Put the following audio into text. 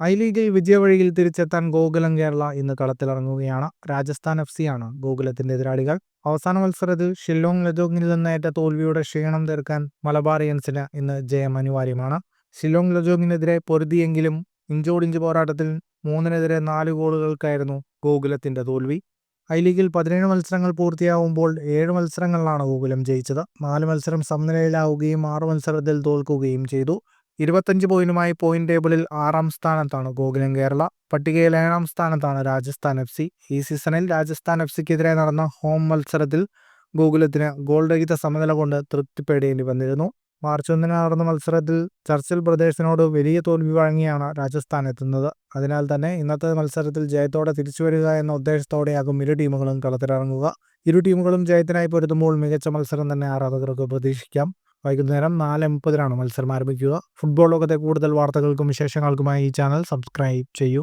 I ലീഗിൽ വിജയവഴിയിൽ തിരിച്ചെത്താൻ ഗോകുലം കേരള ഇന്ന് കളത്തിലിറങ്ങുകയാണ്. രാജസ്ഥാൻ FC ആണ് ഗോകുലത്തിന്റെ എതിരാളികൾ. അവസാന മത്സരത്തിൽ ഷില്ലോങ് ലജോങ്ങിൽ നിന്നേറ്റ തോൽവിയുടെ ക്ഷീണം തീർക്കാൻ മലബാറിയൻസിന് ഇന്ന് ജയം അനിവാര്യമാണ്. ഷില്ലോങ് ലജോങ്ങിനെതിരെ പൊരുതിയെങ്കിലും ഇഞ്ചോടിഞ്ച് പോരാട്ടത്തിൽ 3-4 ഗോളുകൾക്കായിരുന്നു ഗോകുലത്തിന്റെ തോൽവി. ഐ ലീഗിൽ 17 മത്സരങ്ങൾ പൂർത്തിയാവുമ്പോൾ 7 മത്സരങ്ങളിലാണ് ഗോകുലം ജയിച്ചത്. 4 മത്സരം സമനിലയിലാവുകയും 6 മത്സരത്തിൽ തോൽക്കുകയും ചെയ്തു. 25 പോയിന്റുമായി പോയിന്റ് ടേബിളിൽ 6-ാം സ്ഥാനത്താണ് ഗോകുലം കേരള. പട്ടികയിൽ 7-ാം സ്ഥാനത്താണ് രാജസ്ഥാൻ FC. ഈ സീസണിൽ രാജസ്ഥാൻ FCക്കെതിരെ നടന്ന ഹോം മത്സരത്തിൽ ഗോകുലത്തിന് ഗോൾ രഹിത സമനില കൊണ്ട് തൃപ്തിപ്പെടേണ്ടി വന്നിരുന്നു. മാർച്ച് 1 നടന്ന മത്സരത്തിൽ ചർച്ചിൽ ബ്രദേഴ്സിനോട് വലിയ തോൽവി വഴങ്ങിയാണ് രാജസ്ഥാൻ എത്തുന്നത്. അതിനാൽ തന്നെ ഇന്നത്തെ മത്സരത്തിൽ ജയത്തോടെ തിരിച്ചുവരിക എന്ന ഉദ്ദേശത്തോടെയാകും ഇരു ടീമുകളും കളത്തിലിറങ്ങുക. ഇരു ടീമുകളും ജയത്തിനായി പൊരുതുമ്പോൾ മികച്ച മത്സരം തന്നെ ആരാധകർക്ക് പ്രതീക്ഷിക്കാം. വൈകുന്നേരം 4:30 മത്സരം ആരംഭിക്കുക. ഫുട്ബോൾ ലോകത്തെ കൂടുതൽ വാർത്തകൾക്കും വിശേഷങ്ങൾക്കുമായി ഈ ചാനൽ സബ്സ്ക്രൈബ് ചെയ്യൂ.